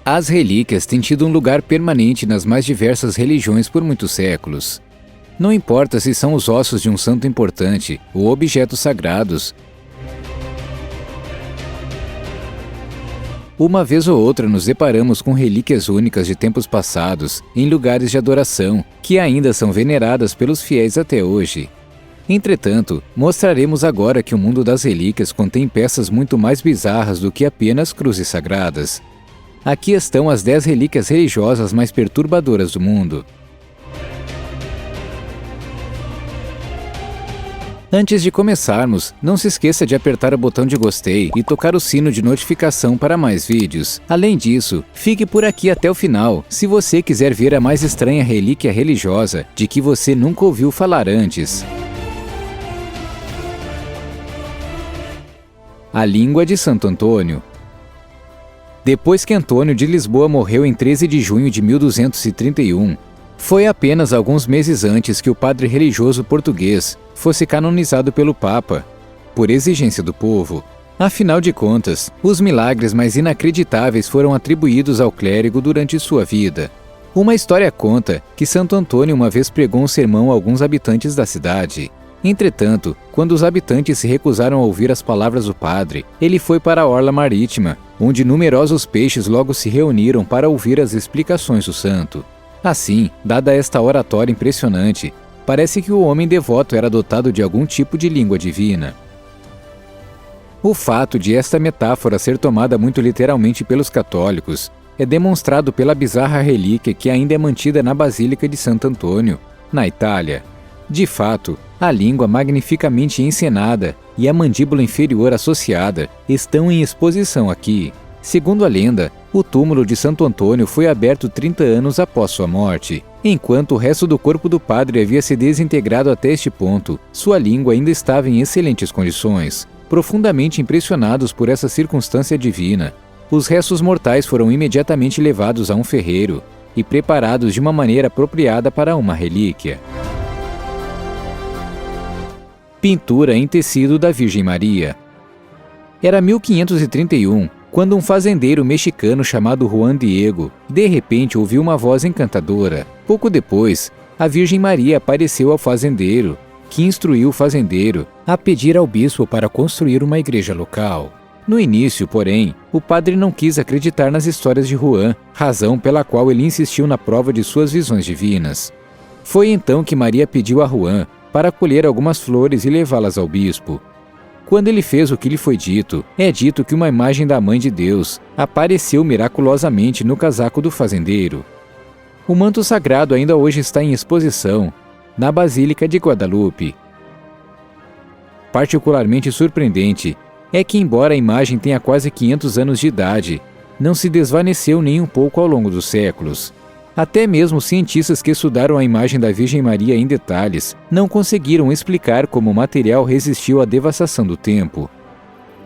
As relíquias têm tido um lugar permanente nas mais diversas religiões por muitos séculos. Não importa se são os ossos de um santo importante ou objetos sagrados, uma vez ou outra nos deparamos com relíquias únicas de tempos passados em lugares de adoração, que ainda são veneradas pelos fiéis até hoje. Entretanto, mostraremos agora que o mundo das relíquias contém peças muito mais bizarras do que apenas cruzes sagradas. Aqui estão as 10 relíquias religiosas mais perturbadoras do mundo. Antes de começarmos, não se esqueça de apertar o botão de gostei e tocar o sino de notificação para mais vídeos. Além disso, fique por aqui até o final, se você quiser ver a mais estranha relíquia religiosa de que você nunca ouviu falar antes. A língua de Santo Antônio. Depois que Antônio de Lisboa morreu em 13 de junho de 1231, foi apenas alguns meses antes que o padre religioso português fosse canonizado pelo Papa, por exigência do povo. Afinal de contas, os milagres mais inacreditáveis foram atribuídos ao clérigo durante sua vida. Uma história conta que Santo Antônio uma vez pregou um sermão a alguns habitantes da cidade. Entretanto, quando os habitantes se recusaram a ouvir as palavras do padre, ele foi para a orla marítima, onde numerosos peixes logo se reuniram para ouvir as explicações do santo. Assim, dada esta oratória impressionante, parece que o homem devoto era dotado de algum tipo de língua divina. O fato de esta metáfora ser tomada muito literalmente pelos católicos é demonstrado pela bizarra relíquia que ainda é mantida na Basílica de Santo Antônio, na Itália. De fato, a língua magnificamente encenada e a mandíbula inferior associada estão em exposição aqui. Segundo a lenda, o túmulo de Santo Antônio foi aberto 30 anos após sua morte. Enquanto o resto do corpo do padre havia se desintegrado até este ponto, sua língua ainda estava em excelentes condições. Profundamente impressionados por essa circunstância divina, os restos mortais foram imediatamente levados a um ferreiro e preparados de uma maneira apropriada para uma relíquia. Pintura em tecido da Virgem Maria. Era 1531, quando um fazendeiro mexicano chamado Juan Diego, de repente ouviu uma voz encantadora. Pouco depois, a Virgem Maria apareceu ao fazendeiro, que instruiu o fazendeiro a pedir ao bispo para construir uma igreja local. No início, porém, o padre não quis acreditar nas histórias de Juan, razão pela qual ele insistiu na prova de suas visões divinas. Foi então que Maria pediu a Juan para colher algumas flores e levá-las ao bispo. Quando ele fez o que lhe foi dito, é dito que uma imagem da Mãe de Deus apareceu miraculosamente no casaco do fazendeiro. O manto sagrado ainda hoje está em exposição na Basílica de Guadalupe. Particularmente surpreendente é que, embora a imagem tenha quase 500 anos de idade, não se desvaneceu nem um pouco ao longo dos séculos. Até mesmo cientistas que estudaram a imagem da Virgem Maria em detalhes não conseguiram explicar como o material resistiu à devastação do tempo.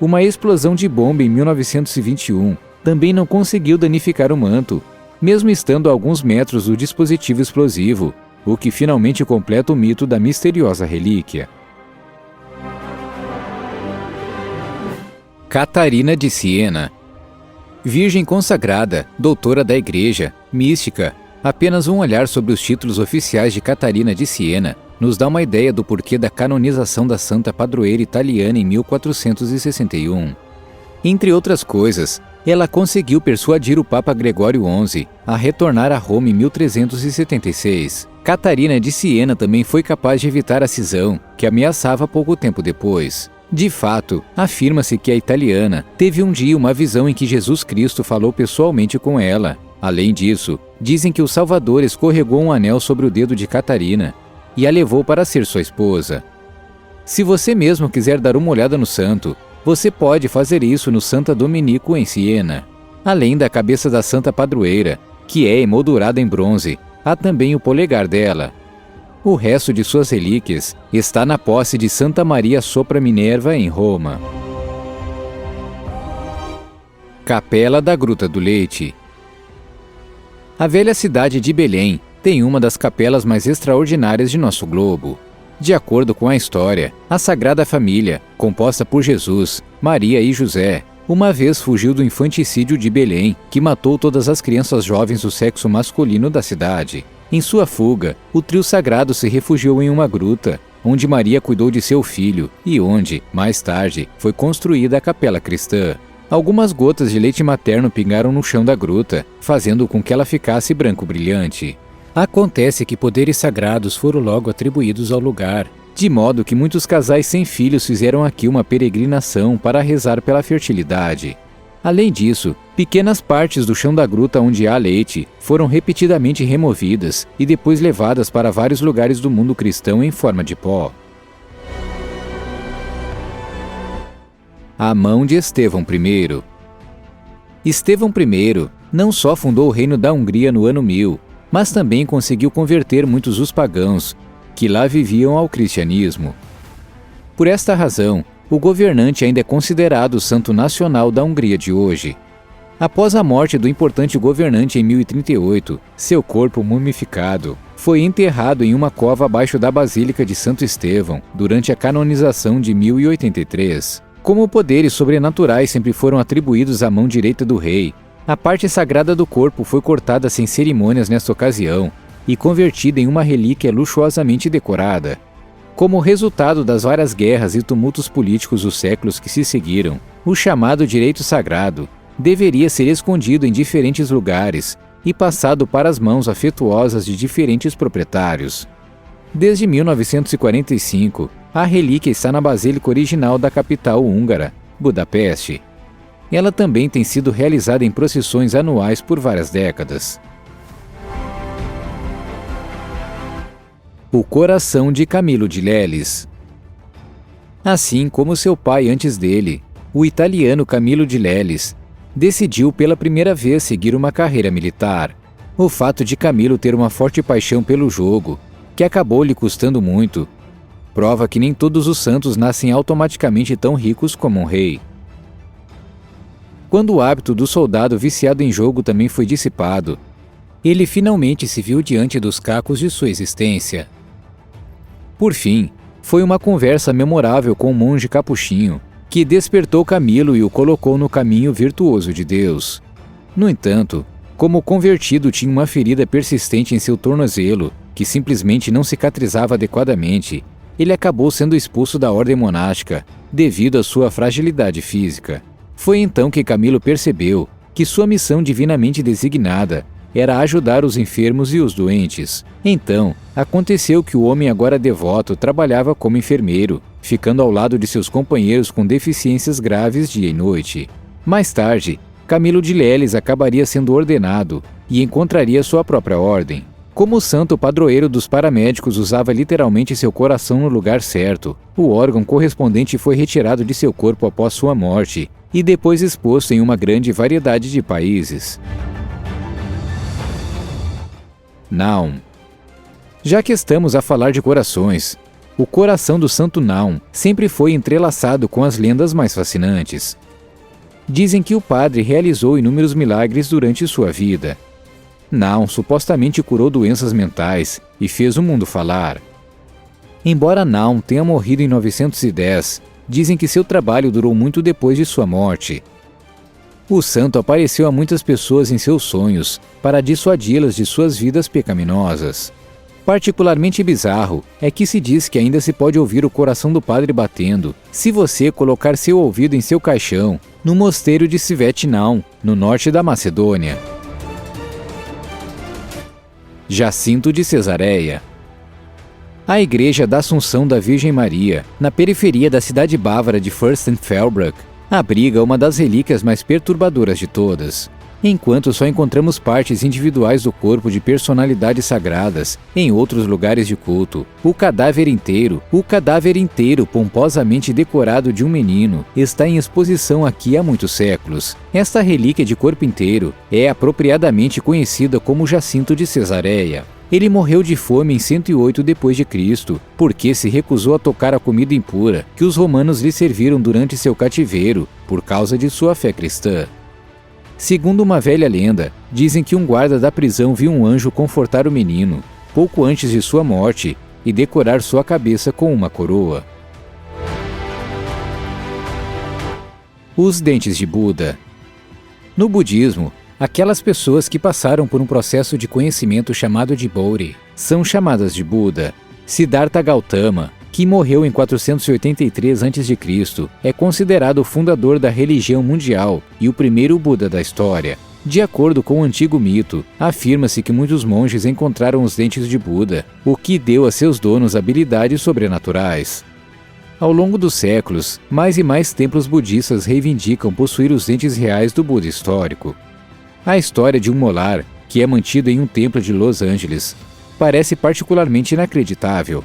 Uma explosão de bomba em 1921 também não conseguiu danificar o manto, mesmo estando a alguns metros do dispositivo explosivo, o que finalmente completa o mito da misteriosa relíquia. Catarina de Siena. Virgem consagrada, doutora da Igreja, mística, apenas um olhar sobre os títulos oficiais de Catarina de Siena nos dá uma ideia do porquê da canonização da santa padroeira italiana em 1461. Entre outras coisas, ela conseguiu persuadir o Papa Gregório XI a retornar a Roma em 1376. Catarina de Siena também foi capaz de evitar a cisão, que ameaçava pouco tempo depois. De fato, afirma-se que a italiana teve um dia uma visão em que Jesus Cristo falou pessoalmente com ela. Além disso, dizem que o Salvador escorregou um anel sobre o dedo de Catarina e a levou para ser sua esposa. Se você mesmo quiser dar uma olhada no santo, você pode fazer isso no Santa Domenico em Siena. Além da cabeça da santa padroeira, que é emoldurada em bronze, há também o polegar dela. O resto de suas relíquias está na posse de Santa Maria sopra Minerva, em Roma. Capela da Gruta do Leite. A velha cidade de Belém tem uma das capelas mais extraordinárias de nosso globo. De acordo com a história, a Sagrada Família, composta por Jesus, Maria e José, uma vez fugiu do infanticídio de Belém, que matou todas as crianças jovens do sexo masculino da cidade. Em sua fuga, o trio sagrado se refugiou em uma gruta, onde Maria cuidou de seu filho e onde, mais tarde, foi construída a capela cristã. Algumas gotas de leite materno pingaram no chão da gruta, fazendo com que ela ficasse branco brilhante. Acontece que poderes sagrados foram logo atribuídos ao lugar, de modo que muitos casais sem filhos fizeram aqui uma peregrinação para rezar pela fertilidade. Além disso, pequenas partes do chão da gruta onde há leite foram repetidamente removidas e depois levadas para vários lugares do mundo cristão em forma de pó. A mão de Estevão I. Estevão I não só fundou o reino da Hungria no ano 1000, mas também conseguiu converter muitos dos pagãos que lá viviam ao cristianismo. Por esta razão, o governante ainda é considerado o santo nacional da Hungria de hoje. Após a morte do importante governante em 1038, seu corpo mumificado foi enterrado em uma cova abaixo da Basílica de Santo Estevão durante a canonização de 1083. Como poderes sobrenaturais sempre foram atribuídos à mão direita do rei, a parte sagrada do corpo foi cortada sem cerimônias nesta ocasião e convertida em uma relíquia luxuosamente decorada. Como resultado das várias guerras e tumultos políticos dos séculos que se seguiram, o chamado direito sagrado deveria ser escondido em diferentes lugares e passado para as mãos afetuosas de diferentes proprietários. Desde 1945, a relíquia está na basílica original da capital húngara, Budapeste. Ela também tem sido realizada em procissões anuais por várias décadas. O coração de Camilo de Leles. Assim como seu pai antes dele, o italiano Camilo de Leles decidiu pela primeira vez seguir uma carreira militar. O fato de Camilo ter uma forte paixão pelo jogo, que acabou lhe custando muito, prova que nem todos os santos nascem automaticamente tão ricos como um rei. Quando o hábito do soldado viciado em jogo também foi dissipado, ele finalmente se viu diante dos cacos de sua existência. Por fim, foi uma conversa memorável com o monge capuchinho, que despertou Camilo e o colocou no caminho virtuoso de Deus. No entanto, como o convertido tinha uma ferida persistente em seu tornozelo, que simplesmente não cicatrizava adequadamente, ele acabou sendo expulso da ordem monástica, devido à sua fragilidade física. Foi então que Camilo percebeu que sua missão divinamente designada era ajudar os enfermos e os doentes. Então, aconteceu que o homem agora devoto trabalhava como enfermeiro, ficando ao lado de seus companheiros com deficiências graves dia e noite. Mais tarde, Camilo de Leles acabaria sendo ordenado e encontraria sua própria ordem. Como o santo padroeiro dos paramédicos usava literalmente seu coração no lugar certo, o órgão correspondente foi retirado de seu corpo após sua morte e depois exposto em uma grande variedade de países. Naum. Já que estamos a falar de corações, o coração do santo Naum sempre foi entrelaçado com as lendas mais fascinantes. Dizem que o padre realizou inúmeros milagres durante sua vida. Naum supostamente curou doenças mentais e fez o mundo falar. Embora Naum tenha morrido em 910, dizem que seu trabalho durou muito depois de sua morte. O santo apareceu a muitas pessoas em seus sonhos para dissuadi-las de suas vidas pecaminosas. Particularmente bizarro é que se diz que ainda se pode ouvir o coração do padre batendo se você colocar seu ouvido em seu caixão no mosteiro de Svet Naum, no norte da Macedônia. Jacinto de Cesareia. A Igreja da Assunção da Virgem Maria, na periferia da cidade bávara de Fürstenfeldbruck, abriga uma das relíquias mais perturbadoras de todas. Enquanto só encontramos partes individuais do corpo de personalidades sagradas em outros lugares de culto, o cadáver inteiro pomposamente decorado de um menino, está em exposição aqui há muitos séculos. Esta relíquia de corpo inteiro é apropriadamente conhecida como Jacinto de Cesareia. Ele morreu de fome em 108 d.C., porque se recusou a tocar a comida impura que os romanos lhe serviram durante seu cativeiro, por causa de sua fé cristã. Segundo uma velha lenda, dizem que um guarda da prisão viu um anjo confortar o menino, pouco antes de sua morte, e decorar sua cabeça com uma coroa. Os dentes de Buda. No budismo, aquelas pessoas que passaram por um processo de conhecimento chamado de Bodhi são chamadas de Buda. Siddhartha Gautama, que morreu em 483 a.C., é considerado o fundador da religião mundial e o primeiro Buda da história. De acordo com o antigo mito, afirma-se que muitos monges encontraram os dentes de Buda, o que deu a seus donos habilidades sobrenaturais. Ao longo dos séculos, mais e mais templos budistas reivindicam possuir os dentes reais do Buda histórico. A história de um molar, que é mantido em um templo de Los Angeles, parece particularmente inacreditável.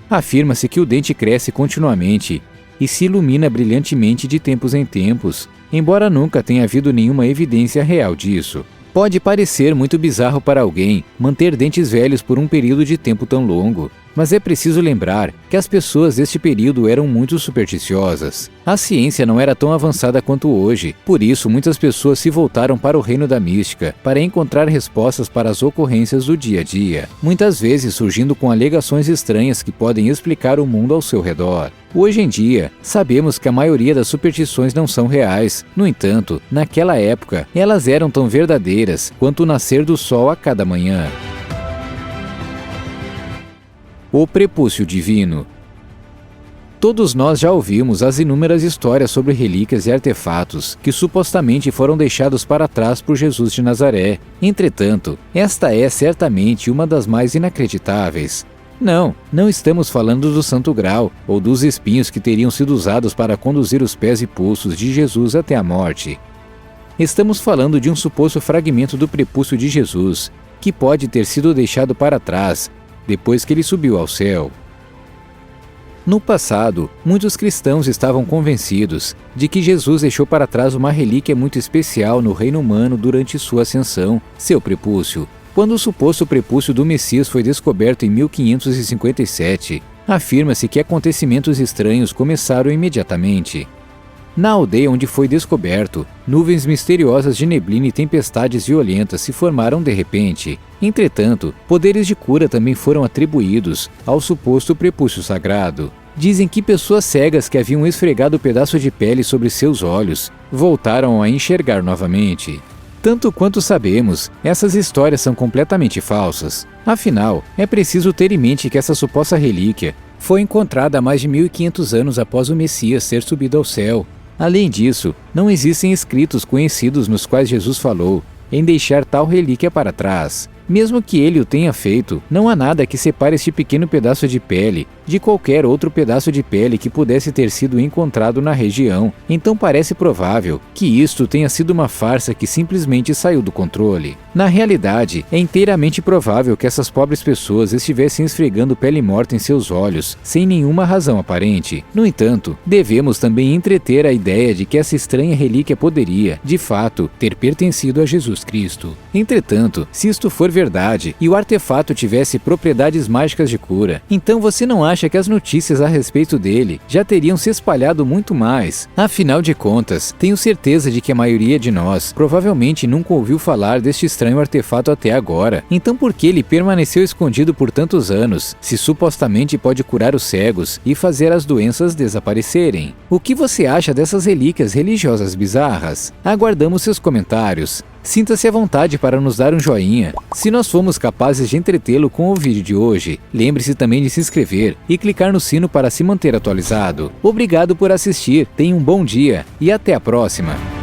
Afirma-se que o dente cresce continuamente e se ilumina brilhantemente de tempos em tempos, embora nunca tenha havido nenhuma evidência real disso. Pode parecer muito bizarro para alguém manter dentes velhos por um período de tempo tão longo, mas é preciso lembrar que as pessoas deste período eram muito supersticiosas. A ciência não era tão avançada quanto hoje, por isso muitas pessoas se voltaram para o reino da mística para encontrar respostas para as ocorrências do dia a dia, muitas vezes surgindo com alegações estranhas que podem explicar o mundo ao seu redor. Hoje em dia, sabemos que a maioria das superstições não são reais. No entanto, naquela época, elas eram tão verdadeiras quanto o nascer do sol a cada manhã. O prepúcio divino. Todos nós já ouvimos as inúmeras histórias sobre relíquias e artefatos que supostamente foram deixados para trás por Jesus de Nazaré. Entretanto, esta é certamente uma das mais inacreditáveis. Não estamos falando do Santo Grau ou dos espinhos que teriam sido usados para conduzir os pés e pulsos de Jesus até a morte. Estamos falando de um suposto fragmento do prepúcio de Jesus, que pode ter sido deixado para trás depois que ele subiu ao céu. No passado, muitos cristãos estavam convencidos de que Jesus deixou para trás uma relíquia muito especial no reino humano durante sua ascensão, seu prepúcio. Quando o suposto prepúcio do Messias foi descoberto em 1557, afirma-se que acontecimentos estranhos começaram imediatamente. Na aldeia onde foi descoberto, nuvens misteriosas de neblina e tempestades violentas se formaram de repente. Entretanto, poderes de cura também foram atribuídos ao suposto prepúcio sagrado. Dizem que pessoas cegas que haviam esfregado o pedaço de pele sobre seus olhos voltaram a enxergar novamente. Tanto quanto sabemos, essas histórias são completamente falsas. Afinal, é preciso ter em mente que essa suposta relíquia foi encontrada há mais de 1500 anos após o Messias ter subido ao céu. Além disso, não existem escritos conhecidos nos quais Jesus falou em deixar tal relíquia para trás. Mesmo que ele o tenha feito, não há nada que separe este pequeno pedaço de pele de qualquer outro pedaço de pele que pudesse ter sido encontrado na região, então parece provável que isto tenha sido uma farsa que simplesmente saiu do controle. Na realidade, é inteiramente provável que essas pobres pessoas estivessem esfregando pele morta em seus olhos, sem nenhuma razão aparente. No entanto, devemos também entreter a ideia de que essa estranha relíquia poderia, de fato, ter pertencido a Jesus Cristo. Entretanto, se isto for verdade e o artefato tivesse propriedades mágicas de cura, então você não acha que as notícias a respeito dele já teriam se espalhado muito mais? Afinal de contas, tenho certeza de que a maioria de nós provavelmente nunca ouviu falar deste estranho artefato até agora. Então por que ele permaneceu escondido por tantos anos, se supostamente pode curar os cegos e fazer as doenças desaparecerem? O que você acha dessas relíquias religiosas bizarras? Aguardamos seus comentários. Sinta-se à vontade para nos dar um joinha, se nós fomos capazes de entretê-lo com o vídeo de hoje. Lembre-se também de se inscrever e clicar no sino para se manter atualizado. Obrigado por assistir, tenha um bom dia e até a próxima!